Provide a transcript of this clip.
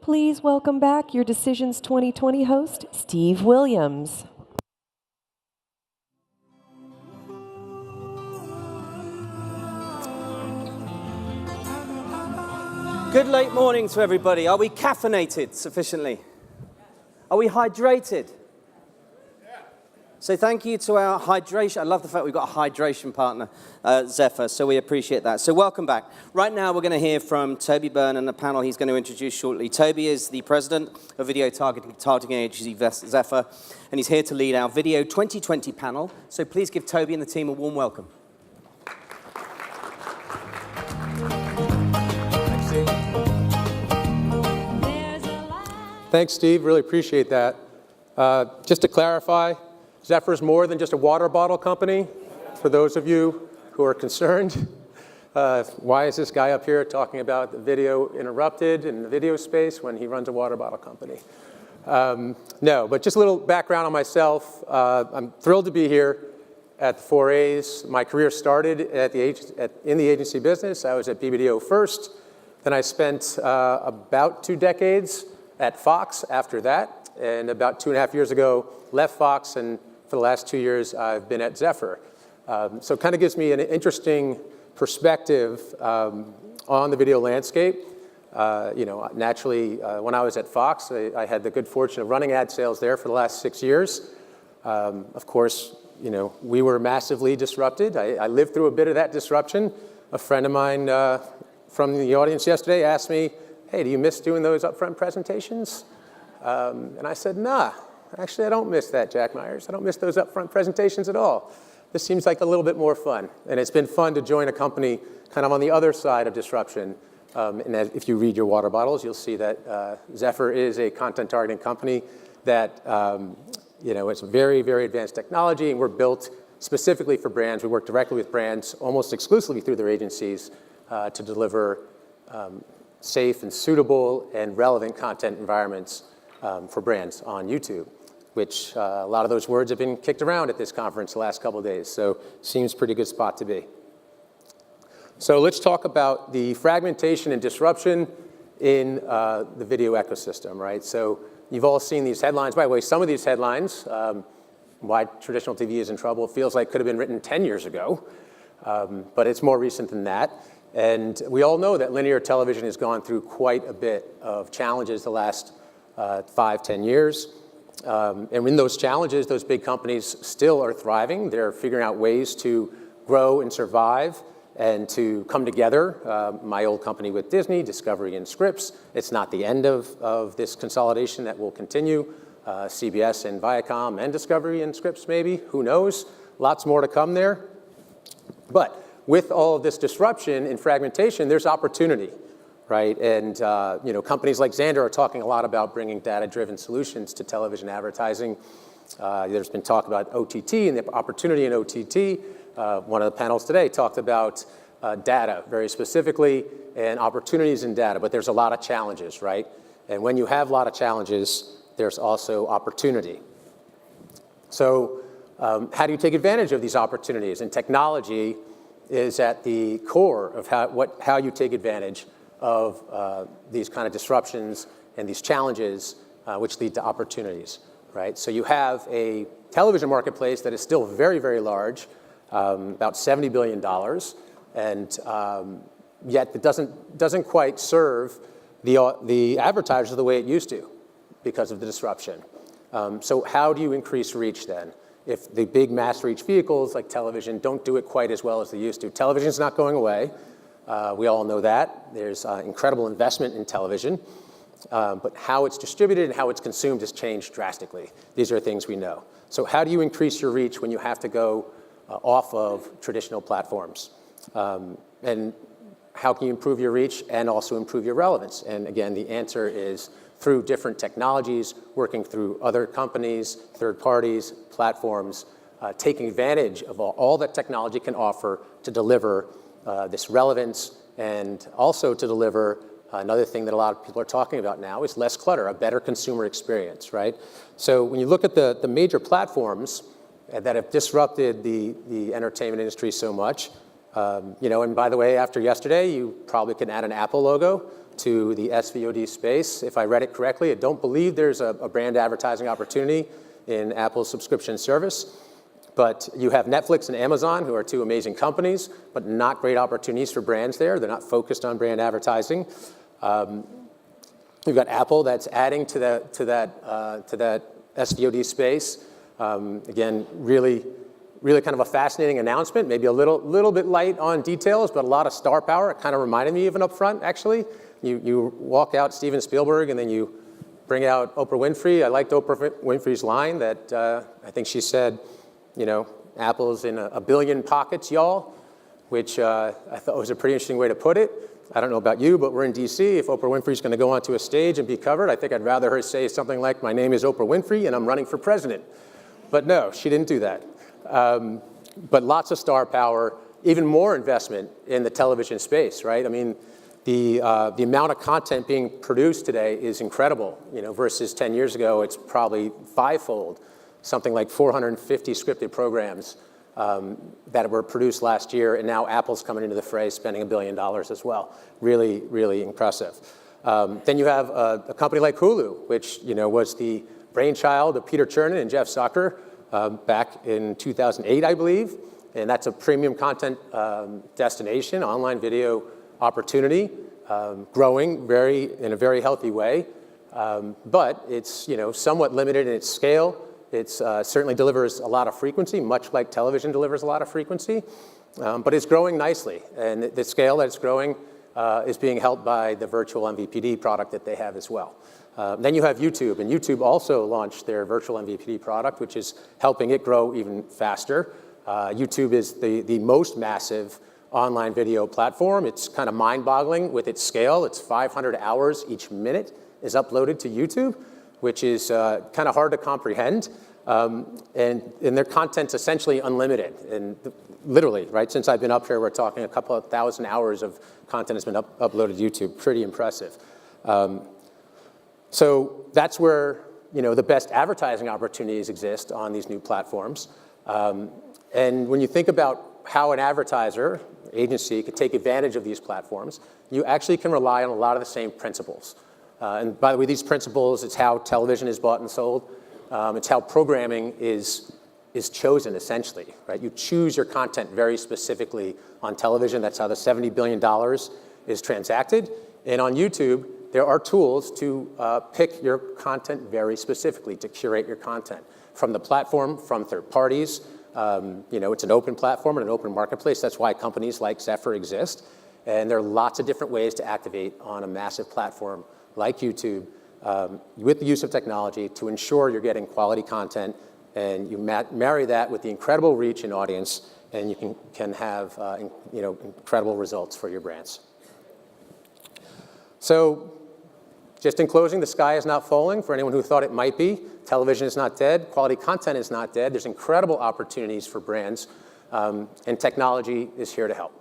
Please welcome back your Decisions 2020 host, Steve Williams. Good late morning to everybody. Are we caffeinated sufficiently? Are we hydrated? So thank you to our hydration. I love the fact we've got a hydration partner, ZEFR, so we appreciate that. So welcome back. Right now we're going to hear from Toby Byrne and the panel he's going to introduce shortly. Toby is the president of video targeting agency ZEFR, and he's here to lead our Video 2020 panel. So please give Toby and the team a warm welcome. Thanks, Steve. Really appreciate that. Just to clarify, ZEFR is more than just a water bottle company, for those of you who are concerned. Why is this guy up here talking about the video interrupted in the video space when he runs a water bottle company? No, but just a little background on myself. I'm thrilled to be here at the 4A's. My career started in the agency business. I was at BBDO first. Then I spent about 2 decades at Fox after that, and about 2.5 years ago, left Fox, and for the last 2 years, I've been at ZEFR. So it kind of gives me an interesting perspective on the video landscape. Naturally, when I was at Fox, I had the good fortune of running ad sales there for the last 6 years. Of course, we were massively disrupted. I lived through a bit of that disruption. A friend of mine from the audience yesterday asked me, "Hey, do you miss doing those upfront presentations?" And I said, "Nah, actually I don't miss that, Jack Myers. I don't miss those upfront presentations at all. This seems like a little bit more fun." And it's been fun to join a company kind of on the other side of disruption. And if you read your water bottles, you'll see that ZEFR is a content targeting company that it's very, very advanced technology, and we're built specifically for brands. We work directly with brands, almost exclusively through their agencies, to deliver safe and suitable and relevant content environments for brands on YouTube, which a lot of those words have been kicked around at this conference the last couple of days, so seems a pretty good spot to be. So let's talk about the fragmentation and disruption in the video ecosystem, right? So you've all seen these headlines. By the way, some of these headlines, why traditional TV is in trouble, feels like could have been written 10 years ago, but it's more recent than that. And we all know that linear television has gone through quite a bit of challenges the last 5-10 years. And in those challenges, those big companies still are thriving. They're figuring out ways to grow and survive and to come together. My old company with Disney, Discovery and Scripps, it's not the end of this consolidation that will continue. CBS and Viacom and Discovery and Scripps maybe, who knows? Lots more to come there. But with all of this disruption and fragmentation, there's opportunity, right? And companies like Xandr are talking a lot about bringing data-driven solutions to television advertising. There's been talk about OTT and the opportunity in OTT. One of the panels today talked about data very specifically and opportunities in data, but there's a lot of challenges, right? And when you have a lot of challenges, there's also opportunity. So how do you take advantage of these opportunities? And technology is at the core of how you take advantage of these kind of disruptions and these challenges which lead to opportunities, right? So you have a television marketplace that is still very, very large, about $70 billion, and yet it doesn't quite serve the advertisers the way it used to because of the disruption. So how do you increase reach then? If the big mass reach vehicles like television don't do it quite as well as they used to. Television's not going away. We all know that. There's incredible investment in television. But how it's distributed and how it's consumed has changed drastically. These are things we know. So how do you increase your reach when you have to go off of traditional platforms? And how can you improve your reach and also improve your relevance? And again, the answer is through different technologies, working through other companies, third parties, platforms, taking advantage of all that technology can offer to deliver this relevance, and also to deliver another thing that a lot of people are talking about now is less clutter, a better consumer experience, right? So when you look at the major platforms that have disrupted the entertainment industry so much, and by the way, after yesterday, you probably can add an Apple logo to the SVOD space. If I read it correctly, I don't believe there's a brand advertising opportunity in Apple's subscription service. But you have Netflix and Amazon, who are two amazing companies, but not great opportunities for brands there. They're not focused on brand advertising. You've got Apple that's adding to that SVOD space. Again, really kind of a fascinating announcement, maybe a little bit light on details, but a lot of star power. It kind of reminded me of an upfront, actually. You walk out Steven Spielberg, and then you bring out Oprah Winfrey. I liked Oprah Winfrey's line that I think she said, Apple's in a billion pockets, y'all, which I thought was a pretty interesting way to put it. I don't know about you, but we're in DC. If Oprah Winfrey's going to go onto a stage and be covered, I think I'd rather her say something like, my name is Oprah Winfrey, and I'm running for president. But no, she didn't do that. But lots of star power, even more investment in the television space, right? I mean, the amount of content being produced today is incredible. Versus 10 years ago, it's probably fivefold. Something like 450 scripted programs that were produced last year, and now Apple's coming into the fray, spending $1 billion as well. Really, really impressive. Then you have a company like Hulu, which was the brainchild of Peter Chernin and Jeff Zucker back in 2008, I believe, and that's a premium content destination, online video opportunity, growing in a very healthy way, but it's somewhat limited in its scale. It certainly delivers a lot of frequency, much like television delivers a lot of frequency, but it's growing nicely. And the scale that it's growing is being helped by the virtual MVPD product that they have as well. Then you have YouTube, and YouTube also launched their virtual MVPD product, which is helping it grow even faster. YouTube is the most massive online video platform. It's kind of mind-boggling with its scale. It's 500 hours each minute is uploaded to YouTube, which is kind of hard to comprehend. And their content's essentially unlimited. And literally, right, since I've been up here, we're talking a couple of thousand hours of content has been uploaded to YouTube. Pretty impressive. So that's where the best advertising opportunities exist on these new platforms. And when you think about how an advertiser, agency, could take advantage of these platforms, you actually can rely on a lot of the same principles. And by the way, these principles, it's how television is bought and sold. It's how programming is chosen, essentially, right? You choose your content very specifically on television. That's how the $70 billion is transacted. And on YouTube, there are tools to pick your content very specifically, to curate your content from the platform, from third parties. It's an open platform and an open marketplace. That's why companies like ZEFR exist. And there are lots of different ways to activate on a massive platform like YouTube, with the use of technology to ensure you're getting quality content, and you marry that with the incredible reach and audience, and you can have incredible results for your brands. So, just in closing, the sky is not falling for anyone who thought it might be. Television is not dead. Quality content is not dead. There's incredible opportunities for brands, and technology is here to help.